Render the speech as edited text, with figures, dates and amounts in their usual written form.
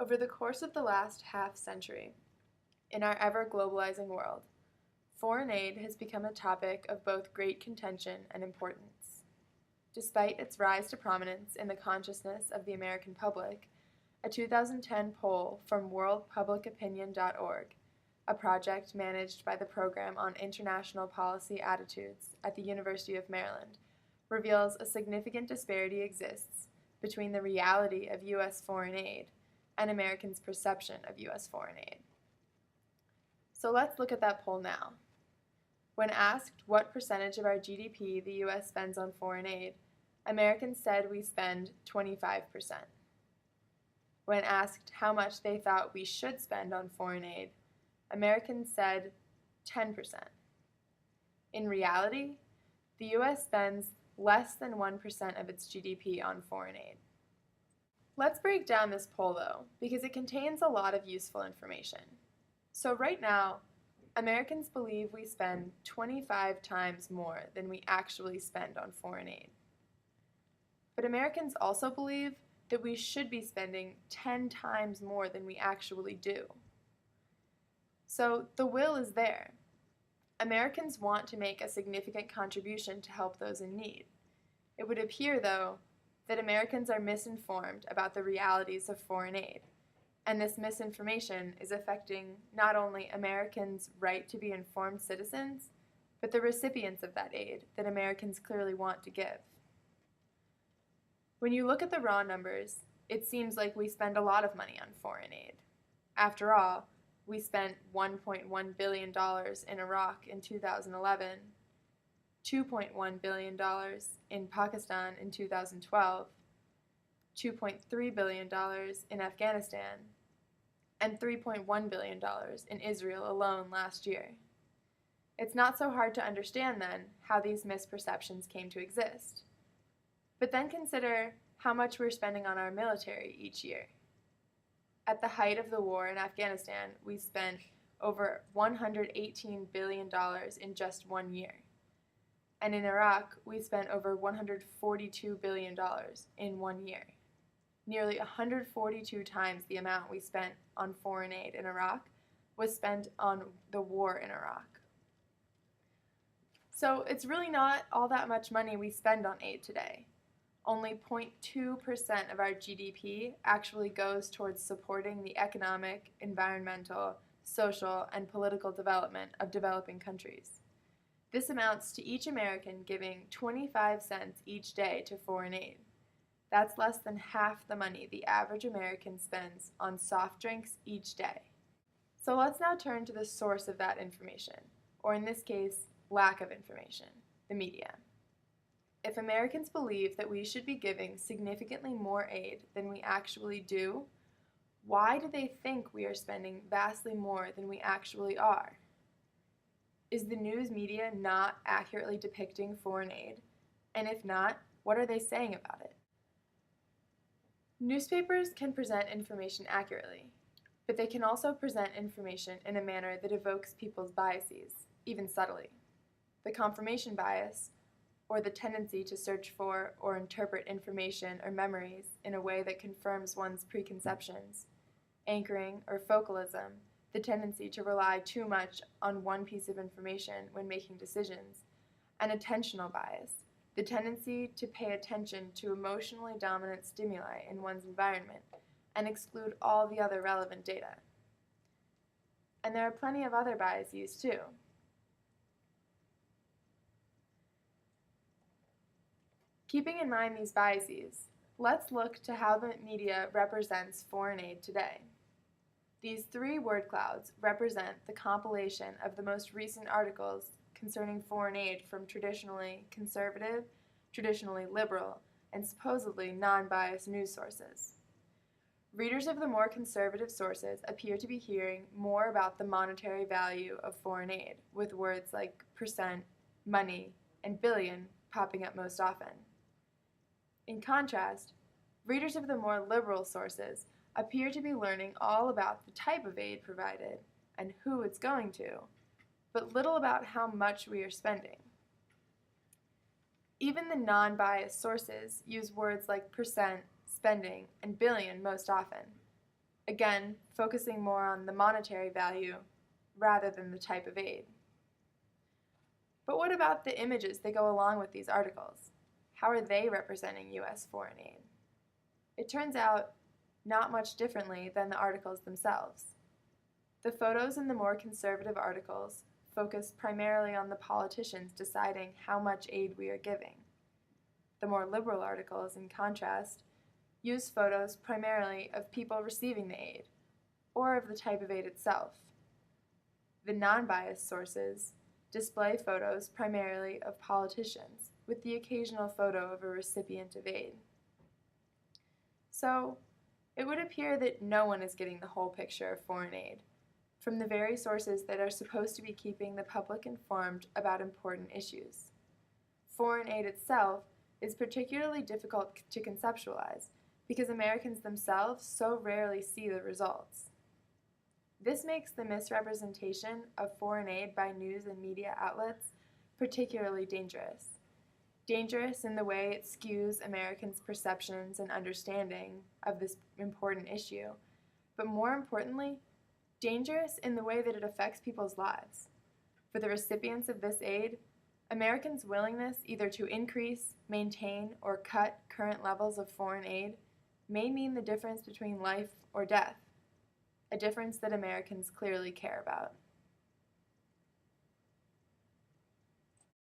Over the course of the last half-century, in our ever-globalizing world, foreign aid has become a topic of both great contention and importance. Despite its rise to prominence in the consciousness of the American public, a 2010 poll from worldpublicopinion.org, a project managed by the Program on International Policy Attitudes at the University of Maryland, reveals a significant disparity exists between the reality of U.S. foreign aid and Americans' perception of U.S. foreign aid. So let's look at that poll now. When asked what percentage of our GDP the U.S. spends on foreign aid, Americans said we spend 25%. When asked how much they thought we should spend on foreign aid, Americans said 10%. In reality, the U.S. spends less than 1% of its GDP on foreign aid. Let's break down this poll, though, because it contains a lot of useful information. So right now, Americans believe we spend 25 times more than we actually spend on foreign aid. But Americans also believe that we should be spending 10 times more than we actually do. So the will is there. Americans want to make a significant contribution to help those in need. It would appear, though, that Americans are misinformed about the realities of foreign aid, and this misinformation is affecting not only Americans' right to be informed citizens, but the recipients of that aid that Americans clearly want to give. When you look at the raw numbers, it seems like we spend a lot of money on foreign aid. After all, we spent $1.1 billion in Iraq in 2011, $2.1 billion in Pakistan in 2012, $2.3 billion in Afghanistan, and $3.1 billion in Israel alone last year. It's not so hard to understand, then, how these misperceptions came to exist. But then consider how much we're spending on our military each year. At the height of the war in Afghanistan, we spent over $118 billion in just 1 year. And in Iraq, we spent over $142 billion in 1 year. Nearly 142 times the amount we spent on foreign aid in Iraq was spent on the war in Iraq. So it's really not all that much money we spend on aid today. Only 0.2% of our GDP actually goes towards supporting the economic, environmental, social, and political development of developing countries. This amounts to each American giving 25 cents each day to foreign aid. That's less than half the money the average American spends on soft drinks each day. So let's now turn to the source of that information, or in this case, lack of information, the media. If Americans believe that we should be giving significantly more aid than we actually do, why do they think we are spending vastly more than we actually are? Is the news media not accurately depicting foreign aid? And if not, what are they saying about it? Newspapers can present information accurately, but they can also present information in a manner that evokes people's biases, even subtly. The confirmation bias, or the tendency to search for or interpret information or memories in a way that confirms one's preconceptions, anchoring or focalism, the tendency to rely too much on one piece of information when making decisions, and attentional bias, the tendency to pay attention to emotionally dominant stimuli in one's environment and exclude all the other relevant data. And there are plenty of other biases too. Keeping in mind these biases, let's look to how the media represents foreign aid today. These three word clouds represent the compilation of the most recent articles concerning foreign aid from traditionally conservative, traditionally liberal, and supposedly non-biased news sources. Readers of the more conservative sources appear to be hearing more about the monetary value of foreign aid, with words like percent, money, and billion popping up most often. In contrast, readers of the more liberal sources appear to be learning all about the type of aid provided and who it's going to, but little about how much we are spending. Even the non-biased sources use words like percent, spending, and billion most often. again, focusing more on the monetary value rather than the type of aid. But what about the images that go along with these articles? How are they representing U.S. foreign aid? It turns out not much differently than the articles themselves. The photos in the more conservative articles focus primarily on the politicians deciding how much aid we are giving. The more liberal articles, in contrast, use photos primarily of people receiving the aid, or of the type of aid itself. The non-biased sources display photos primarily of politicians, with the occasional photo of a recipient of aid. So, it would appear that no one is getting the whole picture of foreign aid, from the very sources that are supposed to be keeping the public informed about important issues. Foreign aid itself is particularly difficult to conceptualize because Americans themselves so rarely see the results. This makes the misrepresentation of foreign aid by news and media outlets particularly dangerous. Dangerous in the way it skews Americans' perceptions and understanding of this important issue, but more importantly, dangerous in the way that it affects people's lives. For the recipients of this aid, Americans' willingness either to increase, maintain, or cut current levels of foreign aid may mean the difference between life or death, a difference that Americans clearly care about.